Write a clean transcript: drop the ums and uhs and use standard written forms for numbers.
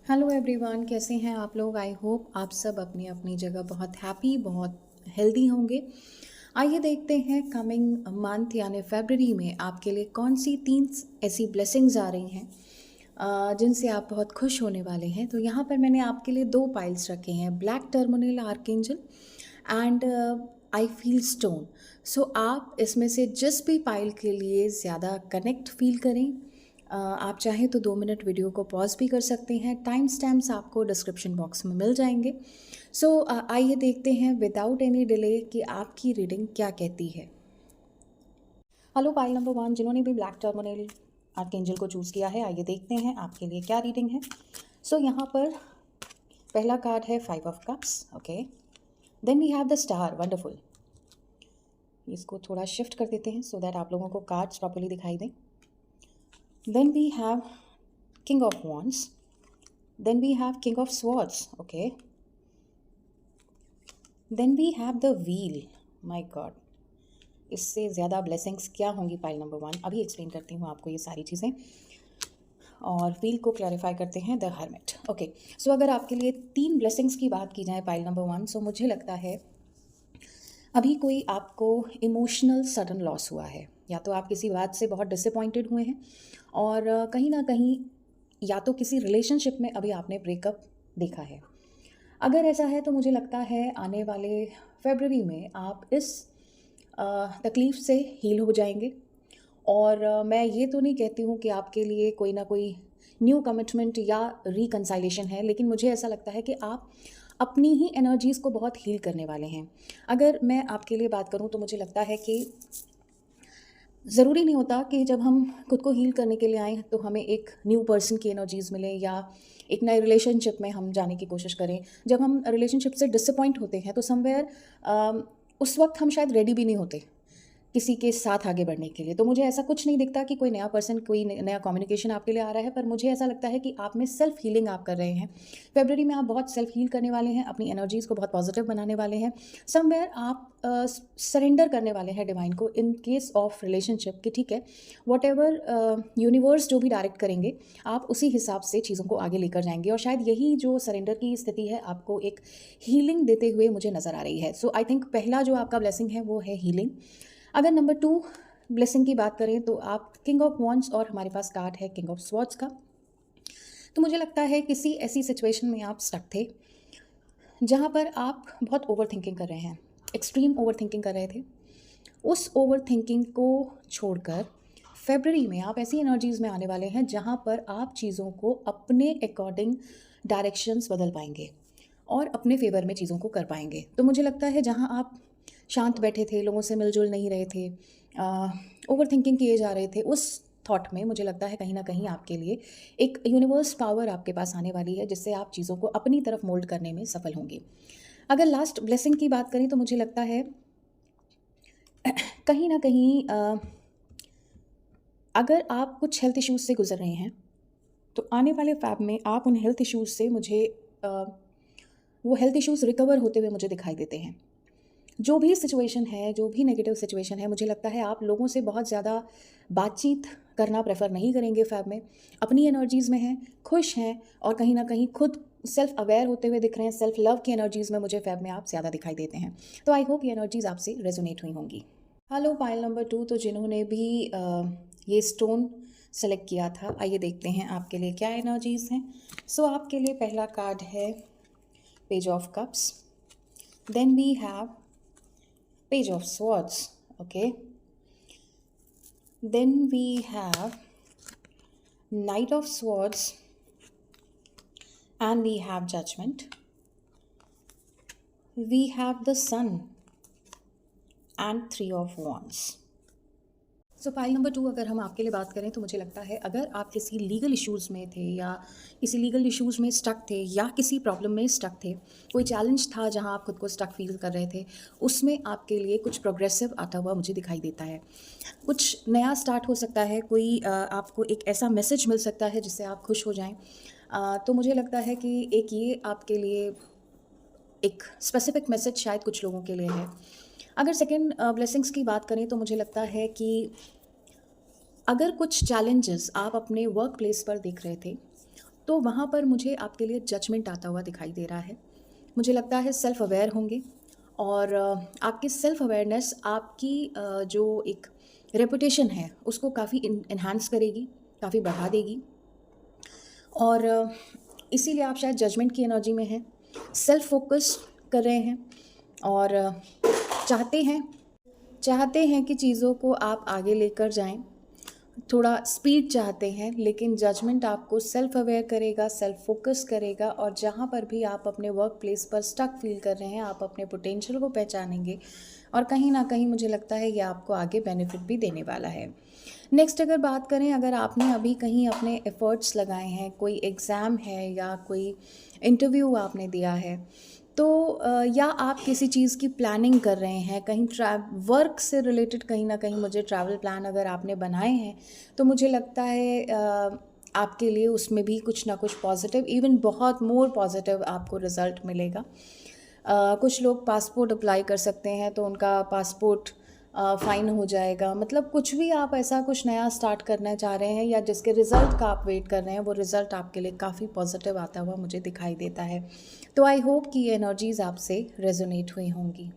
Hello everyone, कैसे हैं आप लोग। आई होप आप सब अपनी अपनी जगह बहुत हैप्पी, बहुत हेल्दी होंगे। आइए देखते हैं कमिंग मंथ यानी फरवरी में आपके लिए कौन सी तीन ऐसी ब्लेसिंग्स आ रही हैं जिनसे आप बहुत खुश होने वाले हैं। तो यहाँ पर मैंने आपके लिए दो पाइल्स रखे हैं, ब्लैक टर्मिनल आर्कएंजल एंड आई फील स्टोन। सो आप इसमें से जिस भी पाइल के लिए ज़्यादा कनेक्ट फील करें, आप चाहें तो 2 मिनट वीडियो को पॉज भी कर सकते हैं। टाइम स्टैम्प्स आपको डिस्क्रिप्शन बॉक्स में मिल जाएंगे। सो आइए देखते हैं विदाउट एनी डिले कि आपकी रीडिंग क्या कहती है। हेलो पाइल नंबर 1, जिन्होंने भी ब्लैक टर्मिनल आर्कएंजल को चूज़ किया है, आइए देखते हैं आपके लिए क्या रीडिंग है। सो यहाँ पर पहला कार्ड है 5 of cups. Okay, then we have the star. Wonderful. इसको थोड़ा शिफ्ट कर देते हैं सो दैट आप लोगों को कार्ड्स प्रॉपर्ली दिखाई दें। Then we have King of Wands. Then we have King of Swords. Okay. Then we have the Wheel. My God. इससे ज़्यादा ब्लेसिंग्स क्या होंगी पाइल नंबर 1, अभी एक्सप्लेन करती हूँ आपको ये सारी चीज़ें। और व्हील को क्लैरिफाई करते हैं, द हर्मिट। ओके, सो अगर आपके लिए 3 ब्लेसिंग्स की बात की जाए पाइल नंबर 1, सो मुझे लगता है अभी कोई आपको इमोशनल सडन लॉस हुआ है, या तो आप किसी बात से बहुत डिसअपॉइंटेड हुए हैं और कहीं ना कहीं या तो किसी रिलेशनशिप में अभी आपने ब्रेकअप देखा है। अगर ऐसा है तो मुझे लगता है आने वाले फरवरी में आप इस तकलीफ़ से हील हो जाएंगे। और मैं ये तो नहीं कहती हूँ कि आपके लिए कोई ना कोई न्यू कमिटमेंट या रिकंसाइलेशन है, लेकिन मुझे ऐसा लगता है कि आप अपनी ही एनर्जीज़ को बहुत हील करने वाले हैं। अगर मैं आपके लिए बात करूँ तो मुझे लगता है कि ज़रूरी नहीं होता कि जब हम खुद को हील करने के लिए आएँ तो हमें एक न्यू पर्सन की एनर्जीज़ मिले या एक नए रिलेशनशिप में हम जाने की कोशिश करें। जब हम रिलेशनशिप से डिसअपॉइंट होते हैं तो समवेयर उस वक्त हम शायद रेडी भी नहीं होते किसी के साथ आगे बढ़ने के लिए। तो मुझे ऐसा कुछ नहीं दिखता कि कोई नया पर्सन, कोई नया कम्युनिकेशन आपके लिए आ रहा है, पर मुझे ऐसा लगता है कि आप में सेल्फ हीलिंग आप कर रहे हैं। फरवरी में आप बहुत सेल्फ हील करने वाले हैं, अपनी एनर्जीज़ को बहुत पॉजिटिव बनाने वाले हैं। समवेयर आप सरेंडर करने वाले हैं डिवाइन को इन केस ऑफ रिलेशनशिप कि ठीक है, वॉट एवर यूनिवर्स जो भी डायरेक्ट करेंगे आप उसी हिसाब से चीज़ों को आगे लेकर जाएंगे। और शायद यही जो सरेंडर की स्थिति है आपको एक हीलिंग देते हुए मुझे नज़र आ रही है। सो आई थिंक पहला जो आपका ब्लेसिंग है वो है हीलिंग। अगर नंबर 2 ब्लेसिंग की बात करें तो आप किंग ऑफ वॉन्ड्स और हमारे पास कार्ड है किंग ऑफ स्वॉर्ड्स का। तो मुझे लगता है किसी ऐसी सिचुएशन में आप स्टक थे जहाँ पर आप बहुत ओवर थिंकिंग कर रहे हैं, एक्सट्रीम ओवर थिंकिंग कर रहे थे। उस ओवर थिंकिंग को छोड़कर फरवरी में आप ऐसी एनर्जीज़ में आने वाले हैं जहाँ पर आप चीज़ों को अपने अकॉर्डिंग डायरेक्शंस बदल पाएंगे और अपने फेवर में चीज़ों को कर पाएंगे। तो मुझे लगता है जहाँ आप शांत बैठे थे, लोगों से मिलजुल नहीं रहे थे, ओवर थिंकिंग किए जा रहे थे, उस थॉट में मुझे लगता है कहीं ना कहीं आपके लिए एक यूनिवर्स पावर आपके पास आने वाली है जिससे आप चीज़ों को अपनी तरफ मोल्ड करने में सफल होंगे। अगर लास्ट ब्लेसिंग की बात करें तो मुझे लगता है कहीं ना कहीं अगर आप कुछ हेल्थ इश्यूज से गुजर रहे हैं तो आने वाले फैब में आप उन हेल्थ इश्यूज से मुझे वो हेल्थ इश्यूज रिकवर होते हुए मुझे दिखाई देते हैं। जो भी सिचुएशन है, जो भी नेगेटिव सिचुएशन है, मुझे लगता है आप लोगों से बहुत ज़्यादा बातचीत करना प्रेफर नहीं करेंगे फैब में। अपनी एनर्जीज़ में हैं, खुश हैं और कहीं ना कहीं खुद सेल्फ अवेयर होते हुए दिख रहे हैं। सेल्फ लव की एनर्जीज़ में मुझे फैब में आप ज़्यादा दिखाई देते हैं। तो आई होप ये एनर्जीज़ आपसे रेजोनेट हुई होंगी। हेलो पाइल नंबर 2, तो जिन्होंने भी ये स्टोन सेलेक्ट किया था, आइए देखते हैं आपके लिए क्या एनर्जीज़ हैं। सो आपके लिए पहला कार्ड है page of cups. Then we have Page of Swords. Okay, then we have Knight of Swords and we have Judgment. We have the Sun and 3 of Wands. So file number 2 अगर हम आपके लिए बात करें तो मुझे लगता है अगर आप किसी लीगल इश्यूज़ में थे या किसी लीगल इश्यूज़ में स्टक थे या किसी प्रॉब्लम में स्टक थे, कोई चैलेंज था जहां आप खुद को स्टक फील कर रहे थे, उसमें आपके लिए कुछ प्रोग्रेसिव आता हुआ मुझे दिखाई देता है। कुछ नया स्टार्ट हो सकता है, कोई आपको एक ऐसा मैसेज मिल सकता है जिससे आप खुश हो जाएं। तो मुझे लगता है कि एक ये आपके लिए एक स्पेसिफिक मैसेज शायद कुछ लोगों के लिए है। अगर सेकेंड ब्लेसिंग्स की बात करें तो मुझे लगता है कि अगर कुछ चैलेंजेस आप अपने वर्क प्लेस पर देख रहे थे तो वहाँ पर मुझे आपके लिए जजमेंट आता हुआ दिखाई दे रहा है। मुझे लगता है सेल्फ़ अवेयर होंगे और आपकी सेल्फ़ अवेयरनेस आपकी जो एक रेपुटेशन है उसको काफ़ी एनहांस करेगी, काफ़ी बढ़ा देगी। और इसीलिए आप शायद जजमेंट की एनर्जी में हैं, सेल्फ फोकस कर रहे हैं और चाहते हैं चाहते हैं कि चीज़ों को आप आगे लेकर जाएं, थोड़ा स्पीड चाहते हैं, लेकिन जजमेंट आपको सेल्फ अवेयर करेगा, सेल्फ फोकस करेगा और जहाँ पर भी आप अपने वर्क प्लेस पर स्टक फील कर रहे हैं, आप अपने पोटेंशियल को पहचानेंगे और कहीं ना कहीं मुझे लगता है ये आपको आगे बेनिफिट भी देने वाला है। नेक्स्ट अगर बात करें, अगर आपने अभी कहीं अपने एफ़र्ट्स लगाए हैं, कोई एग्ज़ाम है या कोई इंटरव्यू आपने दिया है, तो या आप किसी चीज़ की प्लानिंग कर रहे हैं, कहीं वर्क से रिलेटेड कहीं ना कहीं मुझे ट्रैवल प्लान अगर आपने बनाए हैं, तो मुझे लगता है आपके लिए उसमें भी कुछ ना कुछ पॉजिटिव, इवन बहुत मोर पॉजिटिव आपको रिज़ल्ट मिलेगा। कुछ लोग पासपोर्ट अप्लाई कर सकते हैं तो उनका पासपोर्ट फ़ाइन हो जाएगा। मतलब कुछ भी आप ऐसा कुछ नया स्टार्ट करना चाह रहे हैं या जिसके रिज़ल्ट का आप वेट कर रहे हैं, वो रिज़ल्ट आपके लिए काफ़ी पॉजिटिव आता हुआ मुझे दिखाई देता है। तो आई होप कि ये एनर्जीज़ आपसे रेजोनेट हुई होंगी।